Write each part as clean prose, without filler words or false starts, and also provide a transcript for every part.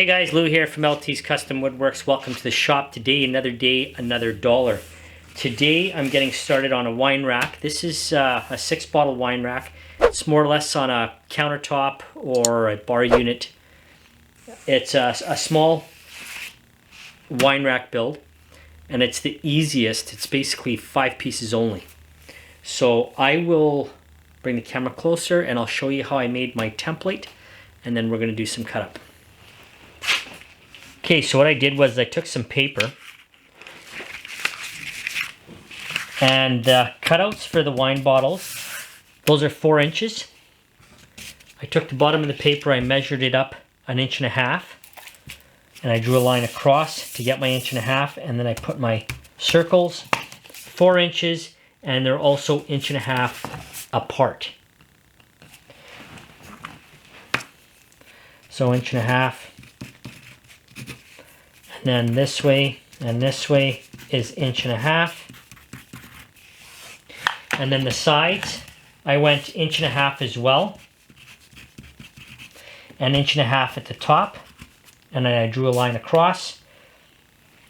Hey guys, Lou here from LT's Custom Woodworks. Welcome to the shop. Today, another dollar. Today I'm getting started on a wine rack. This is a 6-bottle wine rack. It's more or less on a countertop or a bar unit. It's a small wine rack build, and it's the easiest. It's basically 5 pieces only. So I will bring the camera closer and I'll show you how I made my template, and then we're going to do some cut up. Okay, so what I did was I took some paper and cutouts for the wine bottles. Those are 4 inches. I took the bottom of the paper, I measured it up 1.5 inches, and I drew a line across to get my 1.5 inches, and then I put my circles 4 inches, and they're also 1.5 inches apart. So 1.5 inches. And then this way and this way is 1.5 inches. And then the sides, I went 1.5 inches as well. And 1.5 inches at the top. And then I drew a line across.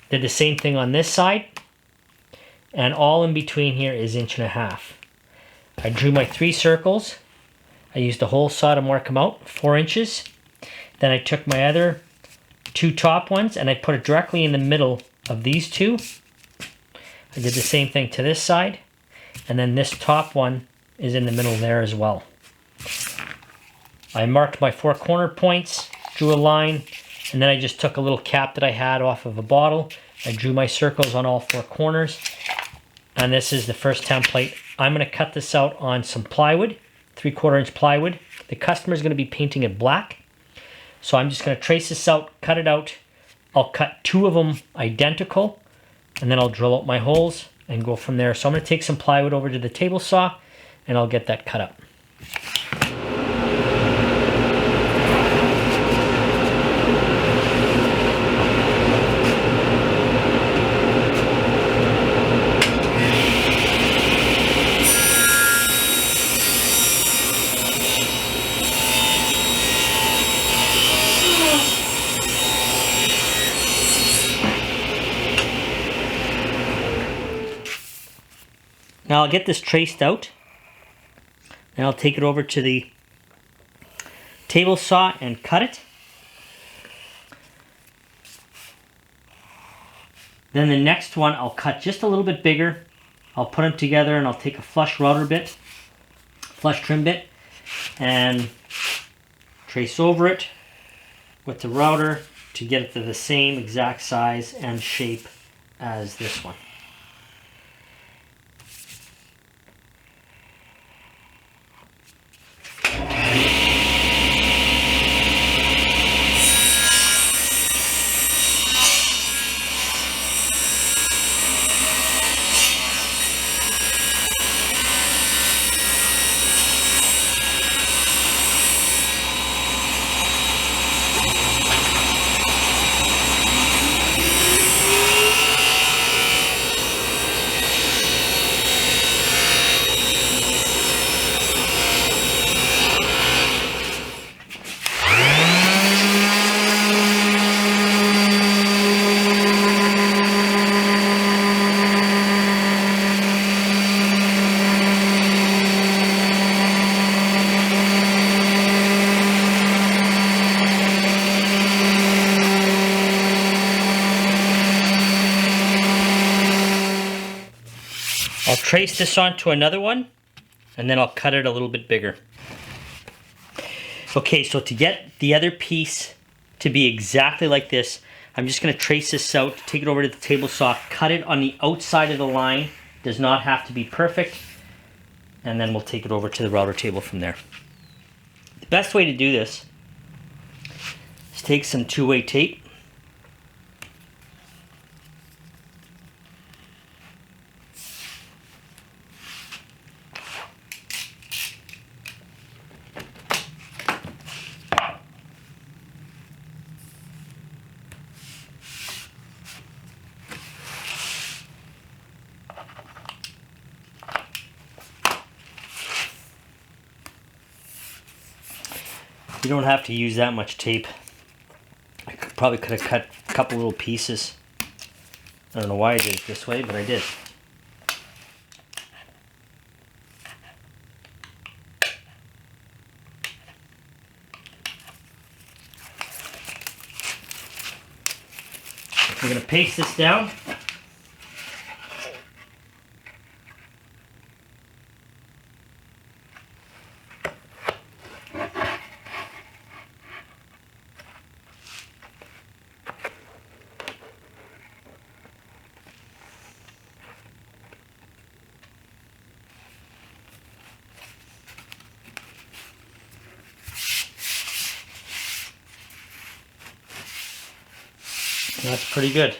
Did the same thing on this side. And all in between here is 1.5 inches. I drew my 3 circles. I used a hole saw to mark them out, 4 inches. Then I took my other 2 top ones and I put it directly in the middle of these 2. I did the same thing to this side, and then this top one is in the middle there as well. I marked my 4 corner points, drew a line, and then I just took a little cap that I had off of a bottle. I drew my circles on all 4 corners, and this is the first template. I'm going to cut this out on some plywood, 3/4 inch plywood. The customer is going to be painting it black. So I'm just going to trace this out, cut it out. I'll cut 2 of them identical, and then I'll drill out my holes and go from there. So I'm going to take some plywood over to the table saw, and I'll get that cut up. Now I'll get this traced out, and I'll take it over to the table saw and cut it. Then the next one I'll cut just a little bit bigger. I'll put them together and I'll take a flush trim bit, and trace over it with the router to get it to the same exact size and shape as this one. I'll trace this onto another one, and then I'll cut it a little bit bigger. Okay, so to get the other piece to be exactly like this, I'm just going to trace this out, take it over to the table saw, cut it on the outside of the line. Does not have to be perfect. And then we'll take it over to the router table from there. The best way to do this is take some 2-way tape. You don't have to use that much tape. Probably could have cut a couple little pieces. I don't know why I did it this way, but I did. We're going to paste this down. That's pretty good.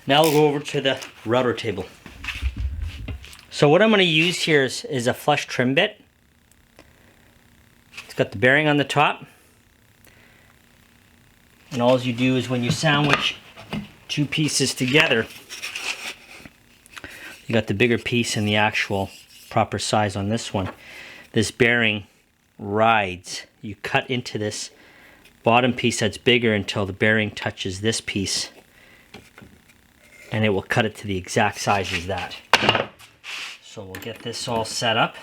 Now we'll go over to the router table. So what I'm going to use here is a flush trim bit. It's got the bearing on the top. And all you do is when you sandwich two pieces together, you got the bigger piece and the actual proper size on this one. This bearing rides. You cut into this bottom piece that's bigger until the bearing touches this piece, and it will cut it to the exact size as that. So we'll get this all set up.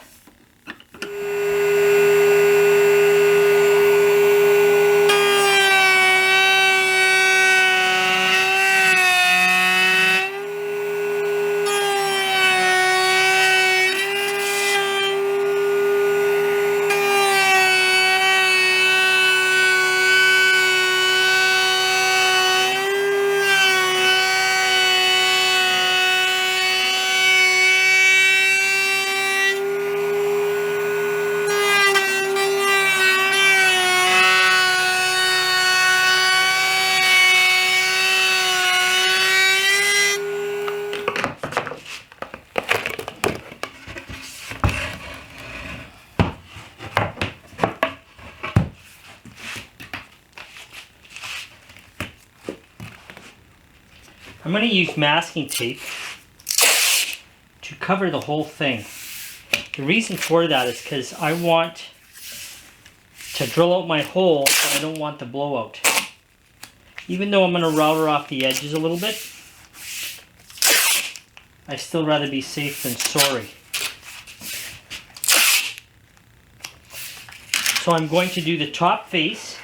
I'm going to use masking tape to cover the whole thing. The reason for that is because I want to drill out my hole, but I don't want the blowout. Even though I'm going to router off the edges a little bit, I still rather be safe than sorry. So I'm going to do the top face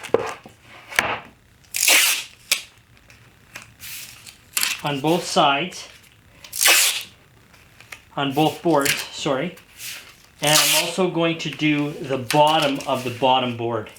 on both sides, on both boards, sorry. And I'm also going to do the bottom of the bottom board.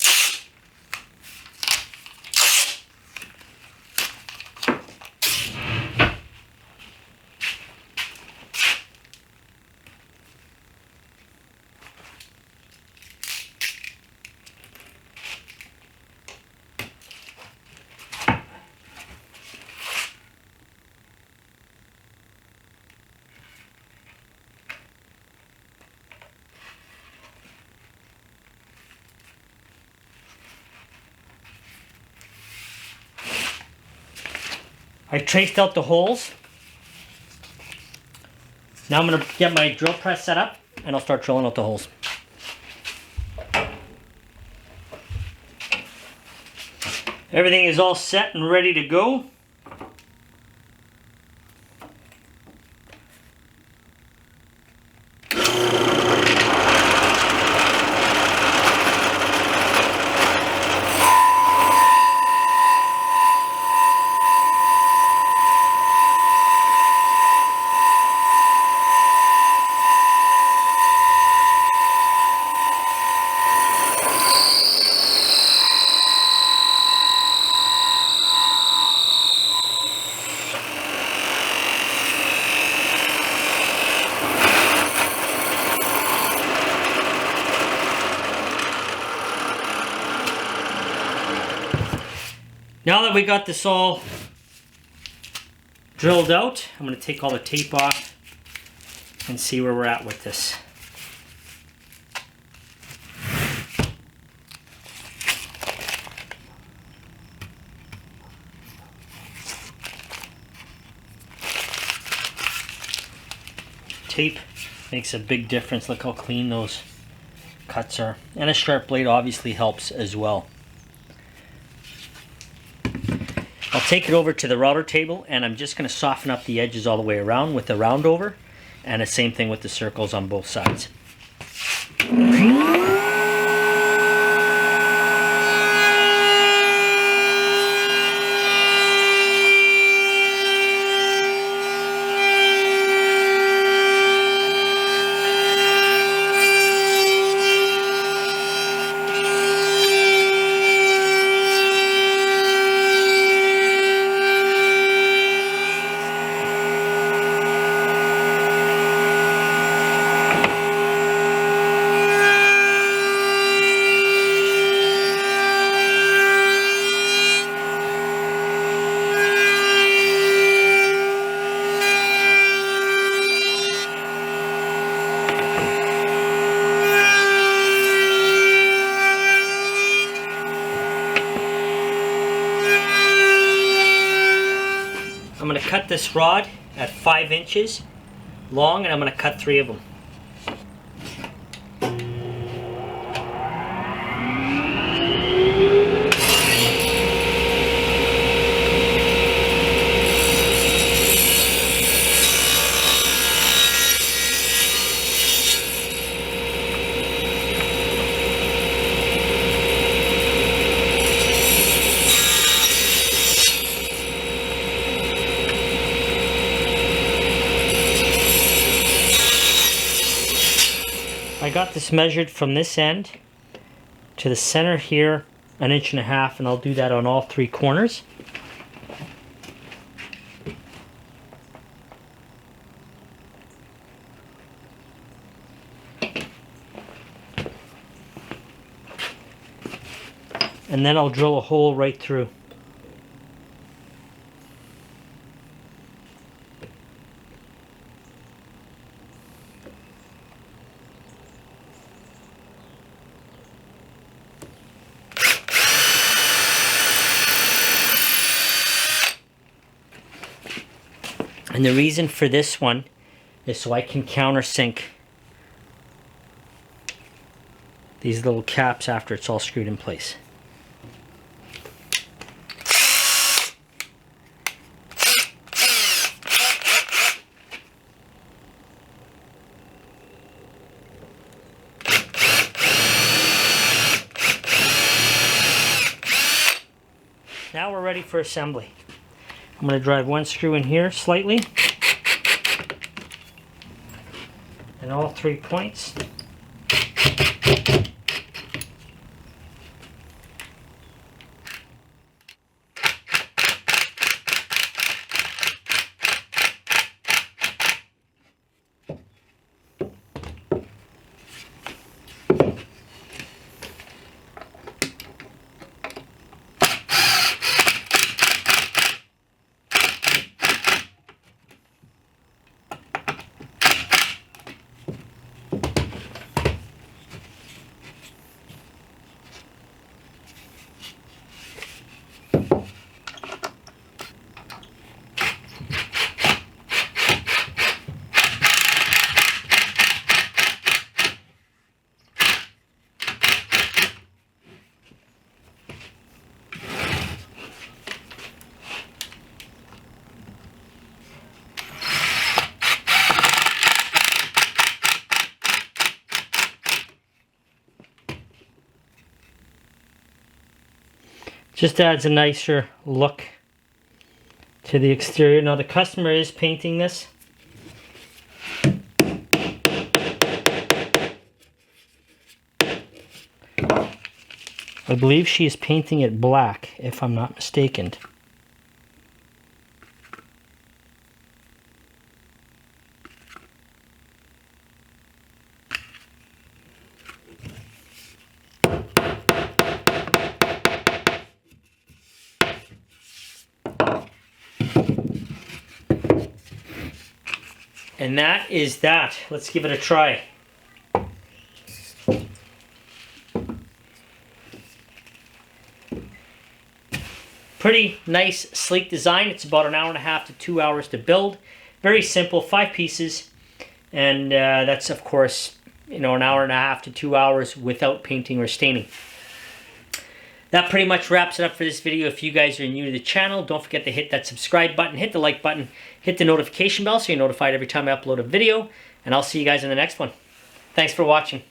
I traced out the holes. Now I'm going to get my drill press set up and I'll start drilling out the holes. Everything is all set and ready to go. Now that we got this all drilled out, I'm going to take all the tape off and see where we're at with this. Tape makes a big difference. Look how clean those cuts are. And a sharp blade obviously helps as well. I'll take it over to the router table and I'm just going to soften up the edges all the way around with the round over, and the same thing with the circles on both sides. I'm going to cut this rod at 5 inches long, and I'm going to cut 3 of them. I got this measured from this end to the center here, 1.5 inches, and I'll do that on all 3 corners. And then I'll drill a hole right through. And the reason for this one is so I can countersink these little caps after it's all screwed in place. Now we're ready for assembly. I'm going to drive 1 screw in here slightly, and all 3 points. Just adds a nicer look to the exterior. Now the customer is painting this. I believe she is painting it black, if I'm not mistaken. And that is that. Let's give it a try. Pretty nice, sleek design. It's about 1.5 hours to 2 hours to build. Very simple, 5 pieces. And that's, of course, an hour and a half to 2 hours without painting or staining. That pretty much wraps it up for this video. If you guys are new to the channel, don't forget to hit that subscribe button, hit the like button, hit the notification bell so you're notified every time I upload a video, and I'll see you guys in the next one. Thanks for watching.